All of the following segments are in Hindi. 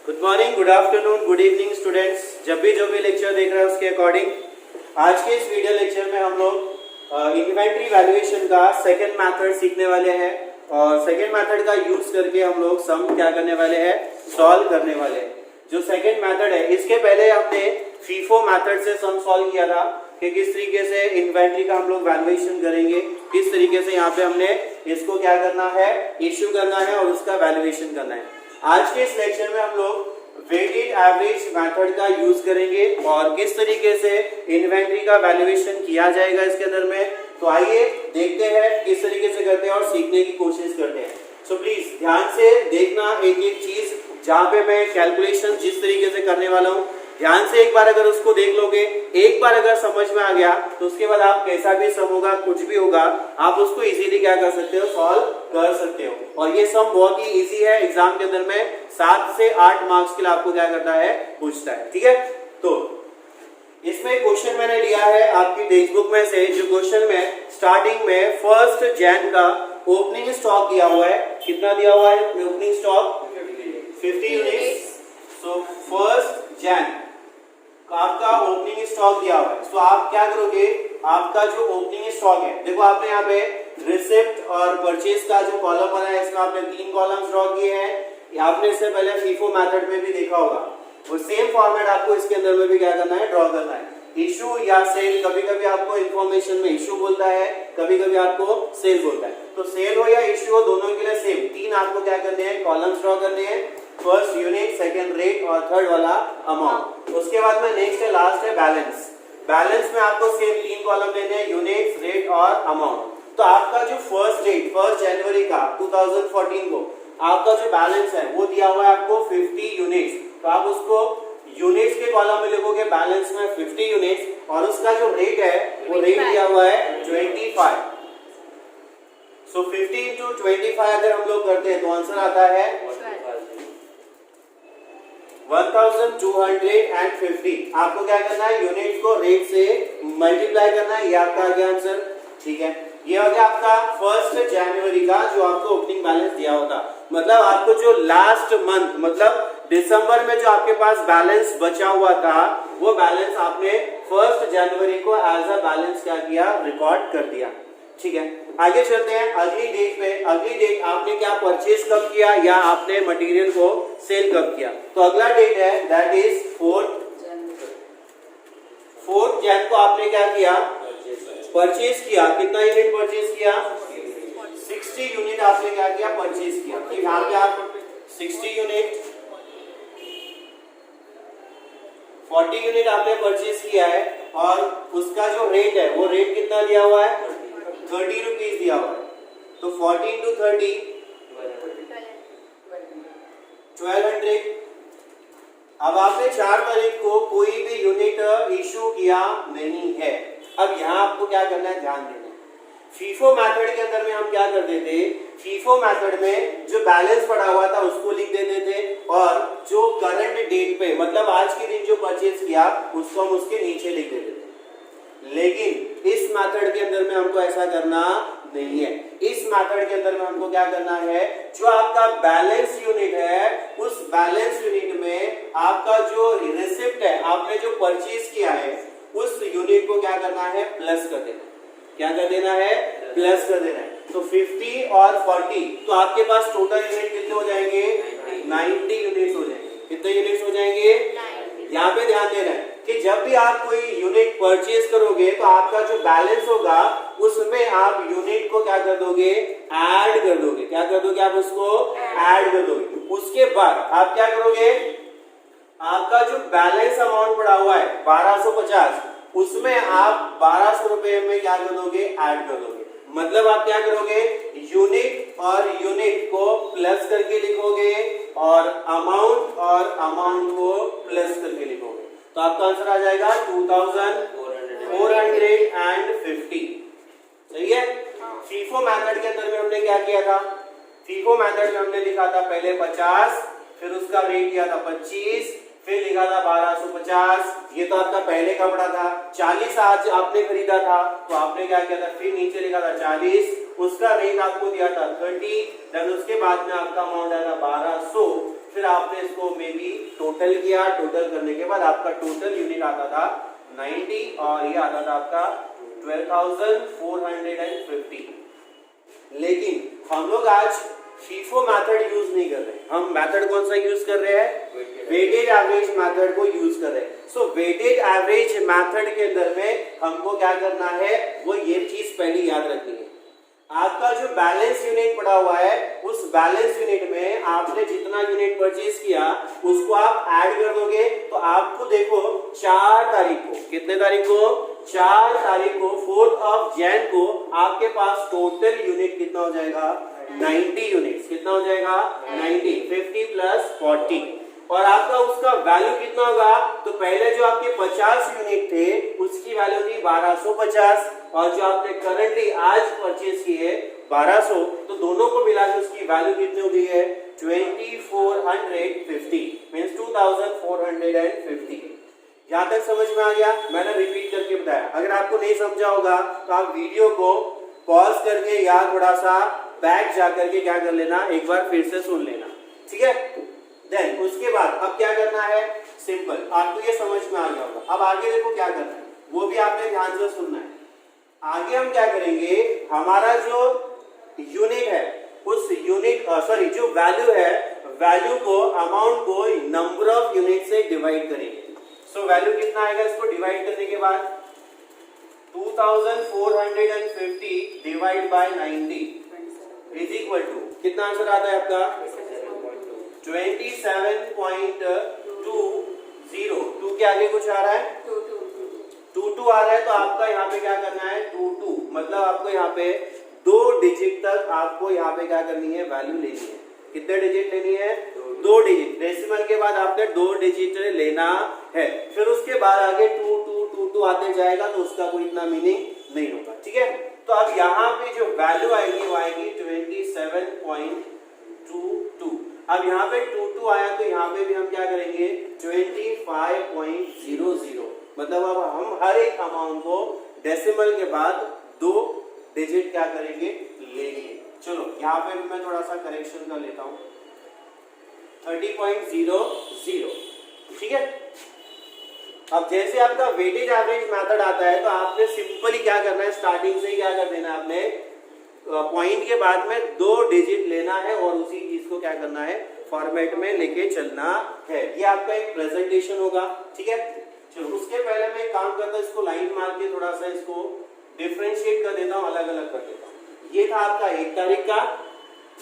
Good morning, good afternoon, good evening students. जब भी जो भी लेक्चर देख रहे हैं उसके अकॉर्डिंग आज के इस वीडियो लेक्चर में हम लोग इन्वेंटरी वैल्यूएशन का सेकंड मेथड सीखने वाले हैं और सेकंड मेथड का यूज करके हम लोग सम क्या करने वाले हैं, सॉल्व करने वाले हैं। जो सेकंड मेथड है, इसके पहले हमने फीफो मेथड से सम सॉल्व किया था कि किस तरीके से इन्वेंटरी का हम लोग वैल्यूएशन करेंगे, किस तरीके से यहाँ पे हमने इसको क्या करना है, इश्यू करना है और उसका वैल्यूएशन करना है। आज के इस लेक्चर में हम लोग वेटेड एवरेज मेथड का यूज करेंगे और किस तरीके से इन्वेंटरी का वैल्यूएशन किया जाएगा इसके अंदर में। तो आइए देखते हैं किस तरीके से करते हैं और सीखने की कोशिश करते हैं। सो प्लीज ध्यान से देखना एक एक चीज, जहां पे मैं कैलकुलेशन जिस तरीके से करने वाला हूं ध्यान से एक बार अगर उसको देख लोगे, एक बार अगर समझ में आ गया तो उसके बाद आप कैसा भी सम होगा, कुछ भी होगा, आप उसको इजीली क्या कर सकते हो, सॉल्व कर सकते हो। और ये सम बहुत ही इजी है, एग्जाम के अंदर में 7 से 8 मार्क्स के लिए आपको क्या करता है, पूछता है। ठीक है, तो इसमें क्वेश्चन मैंने लिया है आपकी टेक्स्ट बुक में से, जो क्वेश्चन में स्टार्टिंग में 1 जैन का ओपनिंग स्टॉक दिया हुआ है। कितना दिया हुआ है ओपनिंग स्टॉक? 50 यूनिट्स। सो 1 जैन आपका ओपनिंग स्टॉक दिया हुआ है। सो आप क्या करोगे, आपका जो ओपनिंग स्टॉक है, देखो आपने यहाँ पे रिसिप्ट और परचेज का जो कॉलम बना है इसमें आपने 3 कॉलम ड्रॉ किए हैं। आपने इससे पहले फीफो मेथड में भी देखा होगा, वो सेम फॉर्मेट आपको इसके अंदर में भी क्या करना है, ड्रॉ करना है। इशू या सेल, कभी कभी आपको इंफॉर्मेशन में इशू बोलता है, कभी कभी आपको सेल बोलता है। तो सेल हो या इशू हो, दोनों के लिए सेम 3 आपको क्या करने हैं, कॉलम्स ड्रॉ करने हैं। फर्स्ट यूनिट, सेकंड रेट और थर्ड वाला अमाउंट। उसके बाद में नेक्स्ट है, लास्ट है बैलेंस। बैलेंस में आपको सेम 3 कॉलम देने हैं, यूनिट, रेट और अमाउंट। तो आपका जो फर्स्ट डेट 1 जनवरी का 2014 को आपका जो बैलेंस है वो दिया हुआ है आपको 50 यूनिट्स। तो आप उसको यूनिट्स के कॉलम में लिखोगे, बैलेंस में 50 यूनिट्स और उसका जो रेट है वो रेट दिया हुआ है 25। सो 50 into 25 अगर हम लोग करते हैं तो आंसर आता है 1250। आपको क्या करना है, यूनिट को रेट से मल्टीप्लाई करना है, ये आपका आ गया आंसर। ठीक है, ये हो गया आपका 1 जनवरी का जो आपको ओपनिंग बैलेंस दिया होता। मतलब आपको जो लास्ट मंथ, मतलब दिसंबर में जो आपके पास बैलेंस बचा हुआ था, वो बैलेंस आपने 1 जनवरी को एज अ बैलेंस क्या किया, रिकॉर्ड कर दिया। ठीक है, आगे चलते हैं अगली डेट पे। अगली डेट आपने क्या परचेज कब किया या आपने मटेरियल को सेल कब किया। तो अगला डेट है दैट इज 4 जैन को आपने क्या किया, परचेज किया। कितना यूनिट परचेज किया, 60 यूनिट आपने क्या किया, परचेज किया। तो यहाँ पे आप 60 यूनिट 40 यूनिट आपने परचेज किया है और उसका जो रेट है वो रेट कितना दिया हुआ है, 30 रुपीज दिया हुआ है। तो 40 into 30 1200। अब आपने 4 तारीख को कोई भी यूनिट इशू किया नहीं है। अब यहाँ आपको क्या करना है, ध्यान देना है। फीफो मेथड के अंदर में हम क्या करते थे, फीफो मेथड में जो बैलेंस पड़ा हुआ था उसको लिख देते थे और जो करंट डेट पे, मतलब आज के दिन जो परचेज किया उसको हम उसके नीचे लिख देते थे। लेकिन इस मेथड के अंदर में हमको ऐसा करना नहीं है। इस मेथड के अंदर में हमको क्या करना है, जो आपका बैलेंस यूनिट है उस बैलेंस यूनिट में आपका जो रिसिप्ट है, आपने जो परचेज किया है उस यूनिट को क्या करना है, प्लस कर देना। क्या कर देना है, प्लस कर देना है। तो 50 और 40, तो आपके पास टोटल यूनिट कितने हो जाएंगे, 90 यूनिट्स हो जाएंगे। कितने यूनिट्स हो जाएंगे, यहाँ पे ध्यान देना है कि जब भी आप कोई यूनिट परचेज करोगे तो आपका जो बैलेंस होगा उसमें आप यूनिट को क्या कर दोगे, ऐड कर दोगे। क्या कर दोगे, आप उसको ऐड कर दोगे। उसके बाद आप क्या करोगे, आपका जो बैलेंस अमाउंट पड़ा हुआ है 1250, उसमें आप 1200 रुपए में क्या कर दोगे, ऐड कर दोगे। मतलब आप क्या करोगे, यूनिट और यूनिट को प्लस करके लिखोगे और अमाउंट को प्लस करके लिखोगे। तो आपका आंसर आ जाएगा 2450। सही है। फीफो मेथड के अंदर में हमने क्या किया था, फीफो मेथड में हमने लिखा था पहले 50, फिर उसका रेट किया था 25, फिर लिखा था 1250। ये तो आपका पहले का पड़ा था। 40 आज आपने खरीदा था तो आपने क्या किया था, फिर नीचे लिखा था 40, उसका रेट आपको दिया था 30, देन उसके बाद में आपका अमाउंट आया था 1200, फिर आपने इसको मे बी टोटल किया, टोटल करने के बाद आपका टोटल यूनिट आता था 90 और ये आता था आपका 12,450। लेकिन हम लोग आज FIFO मेथड यूज नहीं कर रहे, हम मेथड कौन सा यूज कर रहे हैं? वेटेज एवरेज मेथड को यूज कर रहे हैं। सो वेटेज एवरेज मेथड के अंदर में हमको क्या करना है, वो ये चीज पहले याद रखनी है। आपका जो बैलेंस यूनिट पड़ा हुआ है, उस बैलेंस यूनिट में आपने जितना यूनिट परचेज किया उसको आप ऐड कर दोगे, तो आपको देखो 4 तारीख को, कितने तारीख को? 4 तारीख को 4th ऑफ जैन को आपके पास टोटल यूनिट कितना हो जाएगा? 90 यूनिट्स। कितना हो जाएगा? 90। 50 प्लस 40 और आपका उसका वैल्यू कितना होगा? तो पहले जो आपके 50 यूनिट थे उसकी वैल्यू थी 1250 और जो आपने करंटली आज परचेज किए 1200, तो दोनों को मिला के उसकी वैल्यू कितनी हो गई है? 2450 मींस 2450। यहां तक समझ में आ गया? मैंने रिपीट करके बताया। अगर आपको नहीं समझा होगा तो आप वीडियो को पॉज करके या थोड़ा सा बैक जाकर के क्या कर लेना, एक बार फिर से सुन लेना, ठीक है? देन उसके बाद अब क्या करना है? सिंपल, आपको ये समझ में आ गया होगा। अब आगे देखो क्या करना है, वो भी आपने ध्यान से सुनना है। आगे हम क्या करेंगे, हमारा जो यूनिट है उस यूनिट जो वैल्यू है, वैल्यू को, अमाउंट को नंबर ऑफ यूनिट से डिवाइड करेंगे। सो वैल्यू कितना आएगा इसको डिवाइड करने के बाद? 2450 divide by 90 is equal to कितना आंसर आता है आपका? 27.20। 2 के आगे कुछ आ रहा है? 22 आ रहा है, तो आपका यहाँ पे क्या करना है? 22 मतलब आपको यहाँ पे 2 डिजिट तक आपको यहाँ पे क्या करनी है? वैल्यू लेनी है। कितने डिजिट लेनी है? 2 डिजिट। डेसिमल के बाद आपने 2 डिजिट लेना है। फिर उसके बाद आगे 2 आते जाएगा तो उसका कोई इतना मीनिंग नहीं होगा, ठीक है? तो अब यहाँ पे जो वैल्यू आएगी वो आएगी 27.22। अब यहाँ पे 22 आया तो यहाँ पे भी हम क्या करेंगे? 25.00। मतलब अब हम हर एक अमाउंट को डेसिमल के बाद 2 डिजिट क्या करेंगे? लेंगे। चलो यहाँ पे भी मैं थोड़ा सा करेक्शन कर लेता हूँ, 30.00, ठीक है? अब जैसे आपका वेटेज एवरेज मेथड आता है तो आपने सिंपली क्या करना है, स्टार्टिंग से ही क्या कर देना है, आपने पॉइंट के बाद में 2 डिजिट लेना है और उसी चीज को क्या करना है? फॉर्मेट में लेके चलना है। ये आपका एक प्रेजेंटेशन होगा, ठीक है? चलो उसके पहले मैं एक काम करता हूँ, इसको लाइन मार के थोड़ा सा इसको डिफरेंशिएट कर देता हूँ, अलग अलग कर देता हूँ। ये था आपका 1 तारीख का,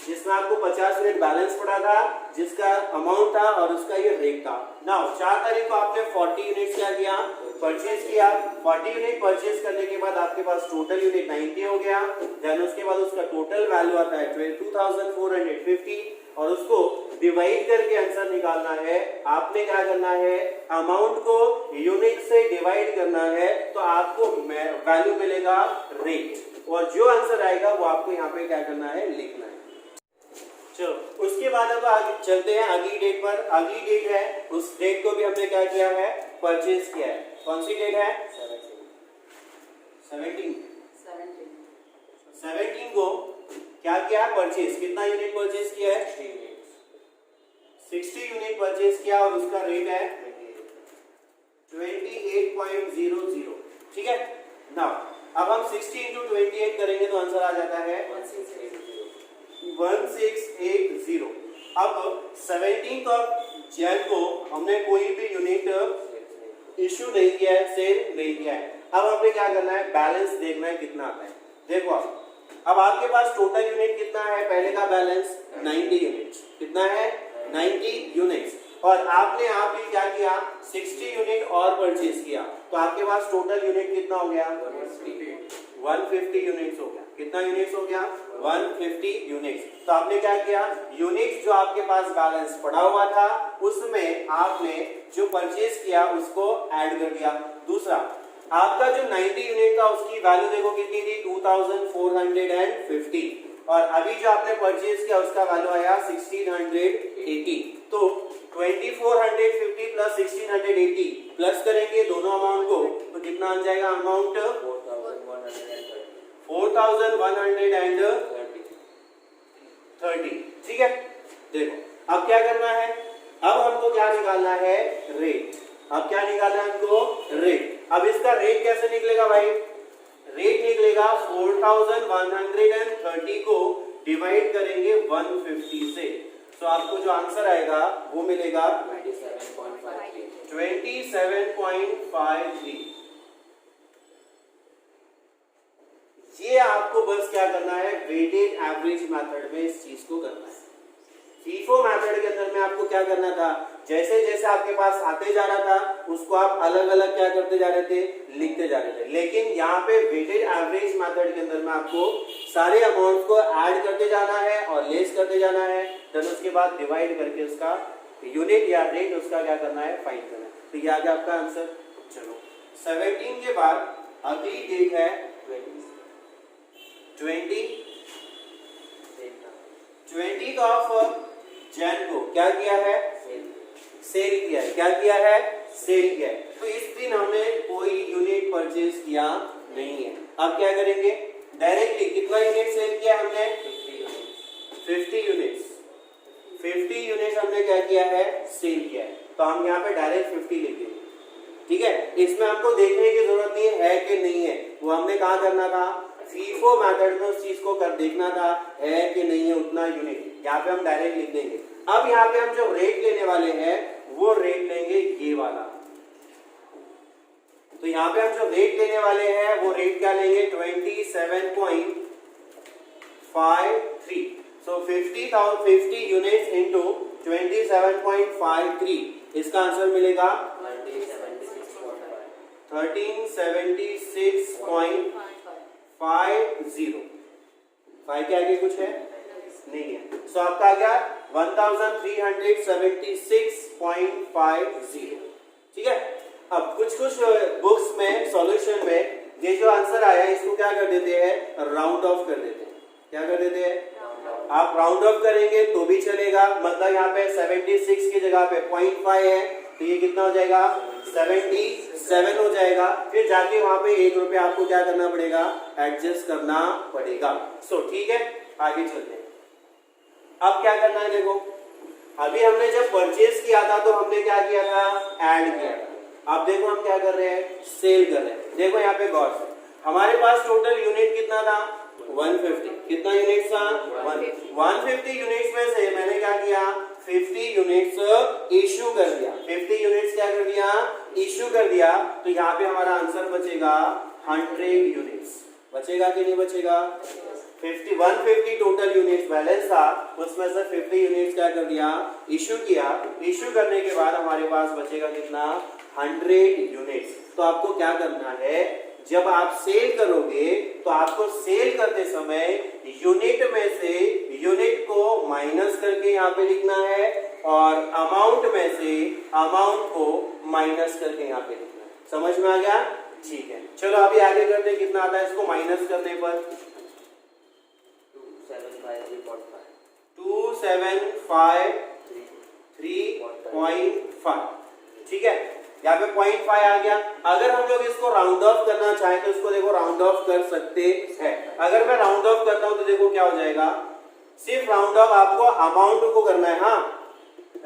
जिसमें आपको 50 यूनिट बैलेंस पड़ा था, जिसका अमाउंट था और उसका ये रेट था। नाउ 4 तारीख को आपने 40 यूनिट्स क्या किया? परचेज किया। 40 यूनिट परचेज करने के बाद आपके पास टोटल यूनिट 90 हो गया। देन उसके बाद उसका टोटल वैल्यू आता है 2450 और उसको डिवाइड करके आंसर निकालना है। आपने क्या करना है? अमाउंट को यूनिट से डिवाइड करना है तो आपको वैल्यू मिलेगा रेट, और जो आंसर आएगा वो आपको यहाँ पे क्या करना है? लिखना है। चलो उसके बाद अब आगे चलते हैं अगली डेट पर। अगली डेट है, उस डेट को भी हमने क्या किया है? परचेज किया है। कौन सी डेट है? 17 को क्या किया? परचेज। कितना यूनिट परचेज किया है? 60 यूनिट परचेज किया और उसका रेट है 28.00, ठीक है? नाउ अब हम 60 into 28 करेंगे तो आंसर आ जाता है 1680। अब 17th ऑफ जैन को हमने कोई भी यूनिट इश्यू नहीं किया है, सेल नहीं किया है। अब हमें क्या करना है? बैलेंस देखना है कितना आता है। देखो अब आपके पास टोटल यूनिट कितना है? पहले का बैलेंस 90 यूनिट्स। कितना है? 90 यूनिट्स। और आपने आप भी क्या किया? 60 यूनिट और परचेज किया, तो आपके पास टोटल यूनिट कितना हो गया? 150 यूनिट्स हो गया। कितना यूनिट्स हो गया? 150 यूनिट्स। तो आपने क्या किया? यूनिट्स जो आपके पास बैलेंस पड़ा हुआ था उसमें आपने जो परचेज किया उसको ऐड कर दिया। दूसरा, आपका जो 90 यूनिट था उसकी वैल्यू देखो कितनी थी? 2450। और अभी जो आपने परचेज किया उसका वैल्यू आया 1680। तो 2450 प्लस 1680 प्लस करेंगे दोनों अमाउंट को तो कितना आ जाएगा? अमाउंट 4130, ठीक है? देखो अब क्या करना है, अब हमको क्या निकालना है, रेट। अब क्या निकालना है हमको, रेट। अब इसका रेट कैसे निकलेगा भाई, रेट निकलेगा 4130 को डिवाइड करेंगे 150 से, तो आपको जो आंसर आएगा वो मिलेगा 27.53। ये आपको बस क्या करना है, वेटेड एवरेज मेथड में इस चीज को करना है। फीफो मेथड के अंदर में आपको क्या करना था, जैसे जैसे आपके पास आते जा रहा था उसको आप अलग अलग क्या करते जा रहे थे, लिखते जा रहे थे। लेकिन यहाँ पे वेटेड एवरेज मेथड के अंदर में आपको सारे अमाउंट को ऐड करते जाना है और लेस करते जाना है, देन उसके बाद डिवाइड करके उसका यूनिट या रेट उसका क्या करना है, फाइंड करना है। तो ये आ गया आपका आंसर। चलो 17 के बाद अगली डेट है 20 ऑफ जैन को क्या किया है, सेल किया है। क्या किया है, सेल किया है। तो इस दिन हमने कोई यूनिट परचेज किया नहीं है। अब क्या करेंगे, डायरेक्टली कितना यूनिट सेल किया हमने, 50 यूनिट्स। 50 यूनिट्स हमने क्या किया है, सेल किया है। तो हम यहाँ पे डायरेक्ट 50 लिखेंगे, ठीक है। इसमें आपको देखने की जरूरत नहीं है कि नहीं है, वो हमने कहा करना था, फीफो मेथड में उस चीज को कर देखना था है कि नहीं है उतना यूनिट। यहाँ पे हम डायरेक्ट लिख देंगे। अब यहाँ पे हम जो रेट लेने वाले हैं वो रेट लेंगे ये वाला। तो यहाँ पे हम जो रेट लेने वाले हैं वो रेट क्या लेंगे, 27.53। सो 50 यूनिट्स इंटू 27.53, इसका आंसर मिलेगा 1376.50। 5 के आगे कुछ है नहीं है। सो आपका आ गया 1376.50। ठीक है। अब कुछ बुक्स में सॉल्यूशन में ये जो आंसर आया है इसको क्या कर देते हैं, राउंड ऑफ कर देते हैं। क्या कर देते हैं, आप राउंड ऑफ करेंगे तो भी चलेगा। मतलब यहाँ पे 76 की जगह पे 0.5 है तो ये कितना हो जाएगा, 77 हो जाएगा। फिर जाके वहां पे 1 रुपया आपको क्या करना पड़ेगा, एडजस्ट करना पड़ेगा। सो ठीक है, आगे चलते हैं। अब क्या करना है, देखो अभी हमने जब परचेज किया था तो हमने क्या किया था, ऐड किया था। अब देखो हम क्या कर रहे हैं, सेल कर रहे हैं। देखो यहाँ पे गौर से, हमारे पास टोटल यूनिट कितना था, 150। कितना यूनिट था, 150 यूनिट्स में से मैंने क्या किया, 50 यूनिट्स इश्यू कर दिया। 50 यूनिट्स क्या कर दिया, इश्यू कर दिया। तो यहाँ पे हमारा आंसर बचेगा 100 यूनिट्स। बचेगा कि नहीं बचेगा, 150 टोटल यूनिट्स बैलेंस था, उसमें से 50 यूनिट्स क्या कर दिया, इश्यू किया। इश्यू करने के बाद हमारे पास बचेगा कितना, 100 यूनिट्स। तो आपको क्या करना है, जब आप सेल करोगे तो आपको सेल करते समय यूनिट में से यूनिट को माइनस करके यहाँ पे लिखना है और अमाउंट में से अमाउंट को माइनस करके यहाँ पे लिखना है। समझ में आ गया, ठीक है। चलो अभी आगे करते, कितना आता है इसको माइनस करने पर, 2753.5। ठीक है, यहाँ पे 0.5 आ गया। अगर हम लोग इसको राउंड ऑफ करना चाहें तो इसको देखो राउंड ऑफ कर सकते हैं। अगर मैं राउंड ऑफ करता हूं तो देखो क्या हो जाएगा, सिर्फ राउंड ऑफ आपको अमाउंट को करना है, हाँ,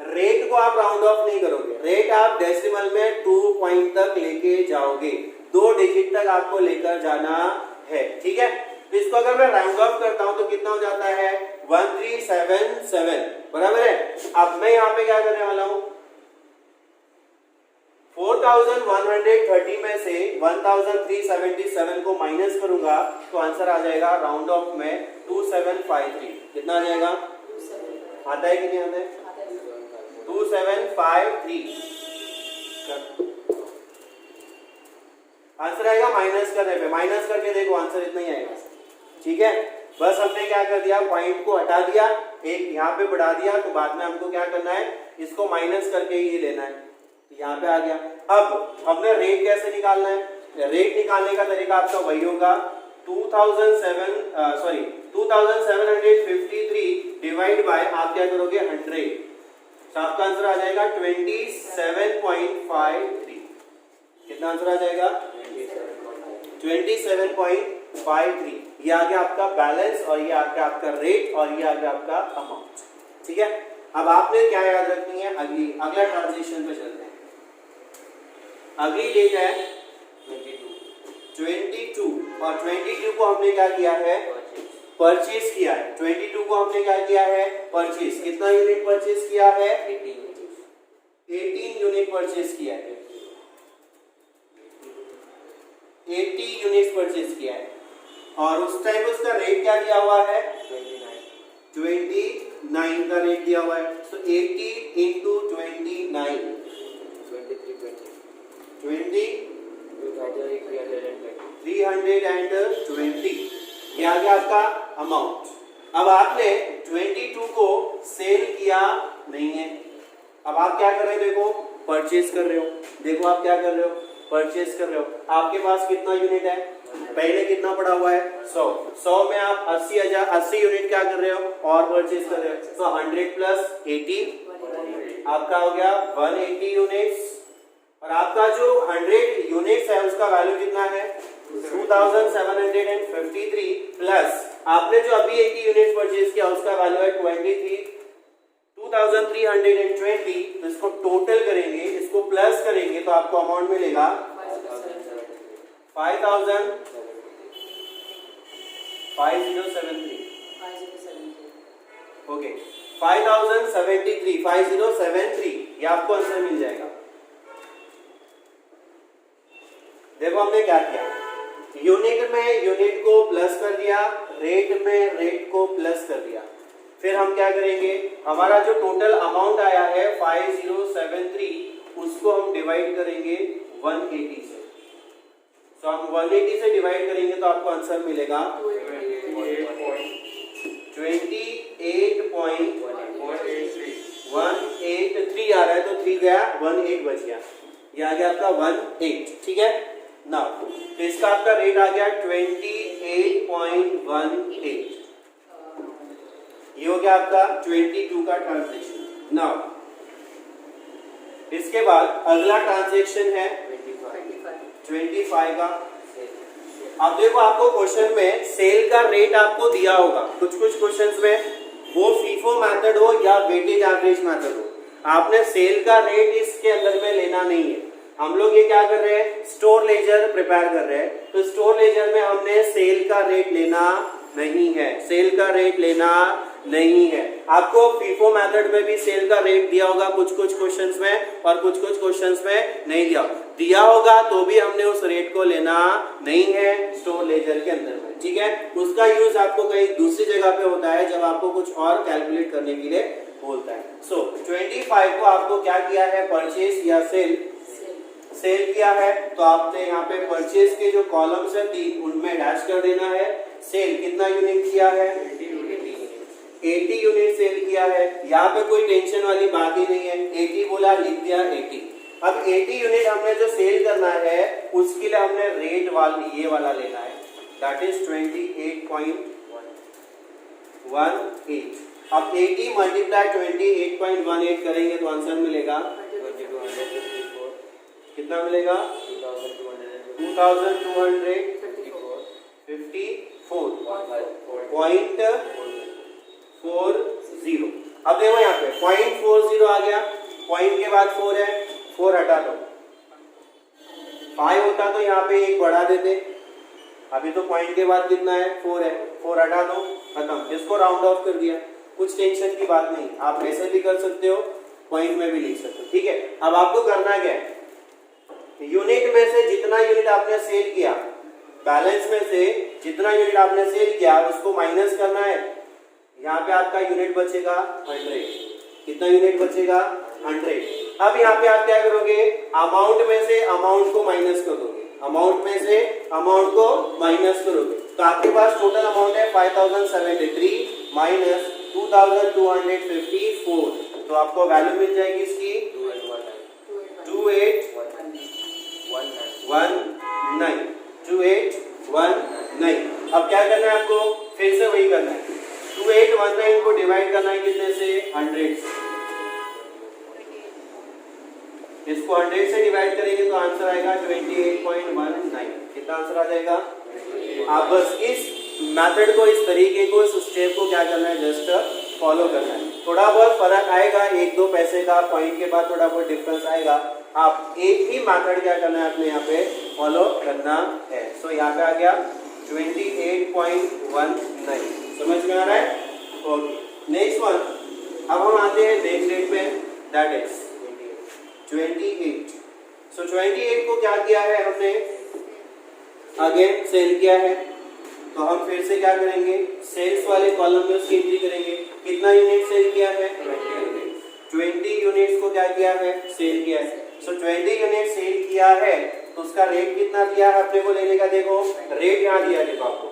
रेट को आप राउंड ऑफ नहीं करोगे। रेट आप डेसिमल में 2 पॉइंट तक लेके जाओगे, 2 डिजिट तक आपको लेकर जाना है। ठीक है, इसको अगर मैं राउंड ऑफ करता हूं तो कितना हो जाता है, 1377, बराबर है। अब मैं यहाँ पे क्या करने वाला हूं, 4130 में से 1377 को माइनस करूंगा तो आंसर आ जाएगा राउंड ऑफ में 2753। कितना आ जाएगा, आता है कि नहीं आता है, 2753 आंसर आएगा। माइनस करने पे, माइनस करके देखो आंसर इतना ही आएगा। ठीक है, बस हमने क्या कर दिया, पॉइंट को हटा दिया, एक यहाँ पे बढ़ा दिया, तो बाद में हमको क्या करना है, इसको माइनस करके ही लेना है। तो यहाँ पे आ गया। अब हमने रेट कैसे निकालना है, रेट निकालने का तरीका आपका वही होगा, 2753 डिवाइड बाय आप क्या करोगे 100, तो आपका आंसर आ जाएगा 27.53। कितना आंसर आ जाएगा, 27.53। ये आ गया आपका बैलेंस और ये आ गया आपका रेट और ये आ गया आपका अमाउंट। ठीक है, अब आपने क्या याद रखनी है, अगला ट्रांजेक्शन पे चलते हैं। अगली डेट है 22 और 22 को हमने क्या किया है, परचेज किया है। 22 को हमने क्या किया है, परचेज। कितना यूनिट परचेज किया है, 18 यूनिट परचेज किया है, 80 यूनिट परचेज किया है। और उस टाइम उसका रेट क्या दिया हुआ है, 29 का रेट दिया हुआ है। तो 80 इंटू 29 320, ये आ गया आपका अमाउंट। अब आपने 22 को सेल किया नहीं है, अब आप क्या कर रहे हो, देखो परचेज कर रहे हो, देखो आप क्या कर रहे हो, परचेज कर रहे हो। आपके पास कितना यूनिट है, पहले कितना पड़ा हुआ है, 100 में आप 80 यूनिट क्या कर रहे हो और परचेज कर रहे हो। तो 100 प्लस 80 आपका हो गया 180 यूनिट्स। और आपका जो 100 यूनिट्स है उसका वैल्यू कितना है, 2753 प्लस आपने जो अभी 80 यूनिट परचेज किया उसका वैल्यू है 2320। तो इसको टोटल करेंगे, इसको प्लस करेंगे तो आपको अमाउंट मिलेगा 5073। ओके 5073 ये आपको आंसर मिल जाएगा। देखो हमने क्या किया, यूनिट में यूनिट को प्लस कर दिया, रेट में रेट को प्लस कर दिया। फिर हम क्या करेंगे, हमारा जो टोटल अमाउंट आया है 5073 उसको हम डिवाइड करेंगे 180 से। तो हम 180 से डिवाइड करेंगे तो आपको आंसर मिलेगा 28.183 आ रहा है। तो 3 गया, 18 बच गया, ये आ गया आपका 18। ठीक है ना, तो इसका आपका रेट आ गया 28.18। ये हो गया आपका 22 का ट्रांजेक्शन। नाउ इसके बाद अगला ट्रांजेक्शन है 25 का। अब देखो आपको क्वेश्चन में सेल का रेट आपको दिया होगा, कुछ क्वेश्चंस में वो फीफो मेथड हो या वेटेज एवरेज मेथड हो, आपने सेल का रेट इसके अंदर में लेना नहीं है। हम लोग ये क्या कर रहे हैं, स्टोर लेजर प्रिपेयर कर रहे हैं। तो स्टोर लेजर में हमने सेल का रेट लेना नहीं है, सेल का रेट लेना नहीं है। आपको फीफो मेथड में भी सेल का रेट दिया होगा कुछ क्वेश्चंस में, और कुछ क्वेश्चंस में नहीं दिया होगा तो भी हमने उस रेट को लेना नहीं है स्टोर लेजर के अंदर में। ठीक है, उसका यूज आपको कहीं दूसरी जगह पे होता है जब आपको कुछ और कैलकुलेट करने के लिए बोलता है। सो 25 को आपको क्या किया है, परचेज या सेल किया है। तो आपने यहाँ पे परचेज के जो कॉलम्स है 3 उनमें डैश कर देना है। सेल कितना यूनिट किया है, 80 यूनिट सेल किया है। यहाँ पे कोई टेंशन वाली बात ही नहीं है, 80 बोला लिख दिया 80। अब 80 यूनिट हमने जो सेल करना है उसके लिए हमने रेट ये वाला लेना है, दैट इज 28.18। अब 80 मल्टीप्लाई 28.18 करेंगे तो आंसर मिलेगा कितना मिलेगा, 2254.40। अब देखो यहाँ पे 0.40 आ गया, पॉइंट के बाद 4 है, 4 हटा दो। 5 होता तो यहाँ पे 1 बढ़ा देते, अभी तो पॉइंट के बाद कितना है, 4 है, 4 हटा दो, खत्म। इसको राउंड ऑफ कर दिया, कुछ टेंशन की बात नहीं। आप ऐसे भी कर सकते हो, पॉइंट में भी लिख सकते हो। ठीक है, अब आपको करना क्या है, यूनिट में से जितना यूनिट आपने सेल किया, बैलेंस में से जितना यूनिट आपने सेल किया उसको माइनस करना है। यहाँ पे आपका यूनिट बचेगा 100। कितना यूनिट बचेगा, 100। अब यहाँ पे आप क्या करोगे, अमाउंट में से अमाउंट को माइनस कर दोगे, अमाउंट में से अमाउंट को माइनस करोगे। तो आपके पास टोटल अमाउंट है 5073 माइनस 2254। तो आपको वैल्यू मिल जाएगी इसकी 2819। अब क्या करना है आपको, फिर से वही करना है, 2819 को डिवाइड करना है कितने से, 100 से। इसको 100 से डिवाइड करेंगे तो आंसर आएगा 28.19। कितना आंसर आ जाएगा। आप बस इस मेथड को, इस तरीके को, इस स्टेप को क्या करना है, जस्ट फॉलो करना है। थोड़ा बहुत फर्क आएगा, 1-2 पैसे का पॉइंट के बाद थोड़ा बहुत डिफरेंस आएगा। आप एक ही मेथड क्या करना है अपने यहाँ पे फॉलो करना है। सो यहाँ पे आ गया 28.19, समझ में आ रहा है? Okay, next one. अब हम आते हैं नेक्स्ट डेट पे, दैट इज 28। सो 28 को क्या किया है हमने, अगेन सेल किया है। तो हम फिर से क्या करेंगे, सेल्स वाले कॉलम में उसकी एंट्री करेंगे। कितना यूनिट सेल किया है, 20 यूनिट्स को क्या किया है, सेल किया है। सो 20 यूनिट सेल किया है तो उसका रेट कितना दिया है अपने को लेने का, देखो रेट यहाँ दिया है, देखो आपको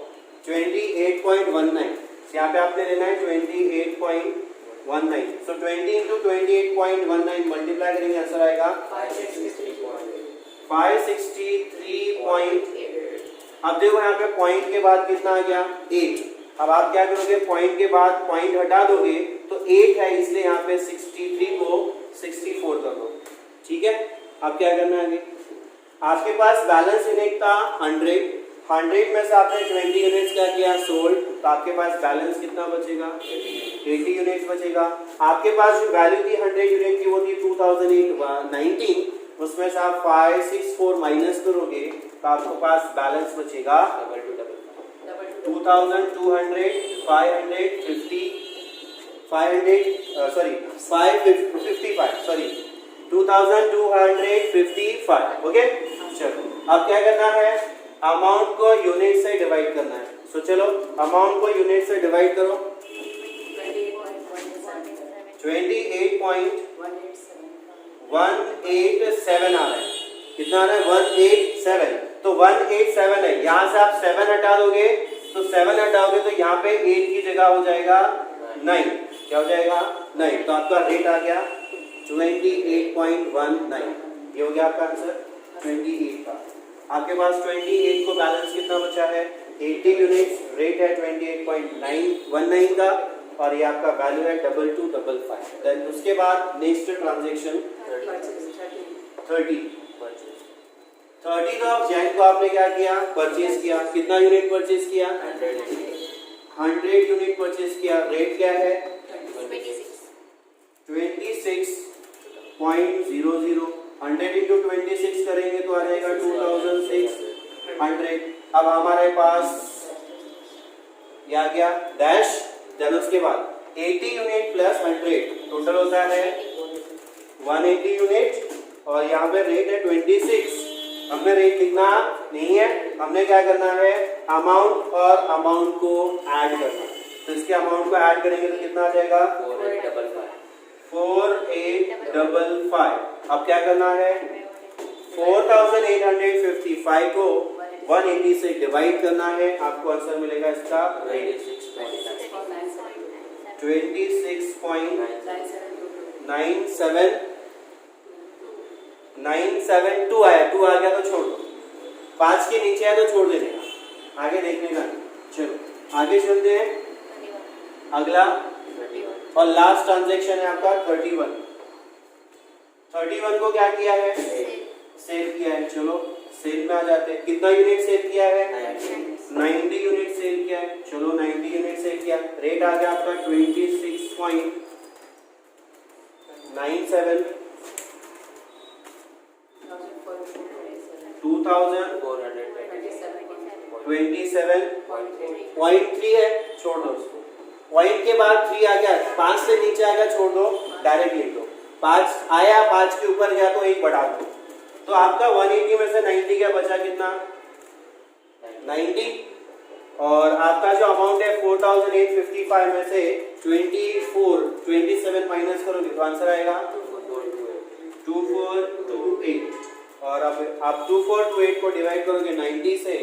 28.19। यहाँ पे आपने लेना है 28.19। सो 20 इंटू 28.19 मल्टीप्लाई करेंगे, आंसर आएगा 563. अब देखो यहाँ पे पॉइंट के बाद कितना आ गया, 8। अब आप क्या करोगे, पॉइंट के बाद पॉइंट हटा दोगे तो 8 है, इसलिए यहाँ पे 63 को 64 कर दो। ठीक है, अब क्या करना है आगे, आपके पास बैलेंस यूनिट था 100 में से आपने 20 यूनिट्स क्या किया, सोल्ड। तो आपके पास बैलेंस कितना बचेगा, 80 यूनिट्स बचेगा। आपके पास जो वैल्यू थी 100 यूनिट की वो थी 2019, उसमें से आप 564 माइनस करोगे तो आपके पास बैलेंस बचेगा 2255, ओके। चलो अब क्या करना है, अमाउंट को यूनिट से डिवाइड करना है। सो चलो अमाउंट को यूनिट से डिवाइड करो। 28.187 आ रहा है, कितना आ रहा है, 187। तो 187 है, यहाँ से आप 7 हटा दोगे तो 7 हटाओगे तो यहाँ पे 8 की जगह हो जाएगा 9। क्या हो जाएगा, 9। तो आपका रेट आ गया 28.19। ये हो गया आपका आंसर 28 का। आपके पास 28 को बैलेंस कितना बचा है, 80 यूनिट्स, रेट है 28.19 का, और ये आपका वैल्यू है 2255। देन उसके बाद नेक्स्ट ट्रांजैक्शन 30 तो अब जैन को आपने क्या किया, परचेज किया। कितना यूनिट परचेज किया, 100 यूनिट परचेज किया। रेट क्या है, 26.00। 100 इंटू 26 करेंगे तो आ जाएगा 2600। अब हमारे पास क्या डैश, देन उसके बाद 80 यूनिट प्लस 100 टोटल होता है 180 यूनिट, और यहाँ पे रेट है 26। हमने रेट लिखना नहीं है, हमने क्या करना है, अमाउंट और अमाउंट को ऐड करना। तो इसके अमाउंट को ऐड करेंगे तो कितना आ जाएगा, 4855। अब क्या करना है, 4855 को 180 से डिवाइड करना है, आपको आंसर मिलेगा इसका 26.972 आया। 2 आ गया तो छोड़ दो, 5 के नीचे है तो छोड़ देने का, आगे देखने का। चलो आगे चलते हैं, अगला और लास्ट ट्रांजैक्शन है आपका 31 को क्या किया है, सेल किया है। चलो सेल में आ जाते हैं, कितना यूनिट सेल किया है, 90 यूनिट सेल किया है। चलो 90 यूनिट सेल किया, रेट आ गया आपका 26.97। 2427.3 है, छोड़ दो उसको। पॉइंट के बाद 3 आ गया, 5 से नीचे आ गया छोड़ दो, डायरेक्ट लिख दो। 5 आया, 5 के ऊपर गया तो 1 बढ़ा दो। तो आपका 180 में से 90 क्या बचा, कितना 90, और आपका जो अमाउंट है 4855 में से 27 माइनस करोगे तो आंसर आएगा 2428। और अब आप 2428 को डिवाइड करोगे 90 से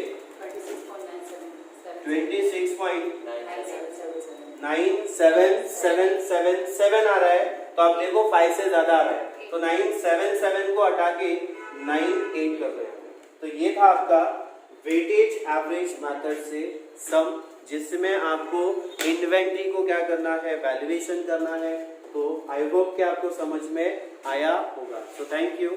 26.97777 आ रहा है। तो आप देखो 5 से ज्यादा आ रहा है, तो 977 को हटा के 98 कर रहे हैं। तो ये था आपका वेटेज एवरेज मेथड से सम, जिसमें आपको इन्वेंट्री को क्या करना है, वैल्यूएशन करना है। तो आई होप कि आपको समझ में आया होगा। So thank you.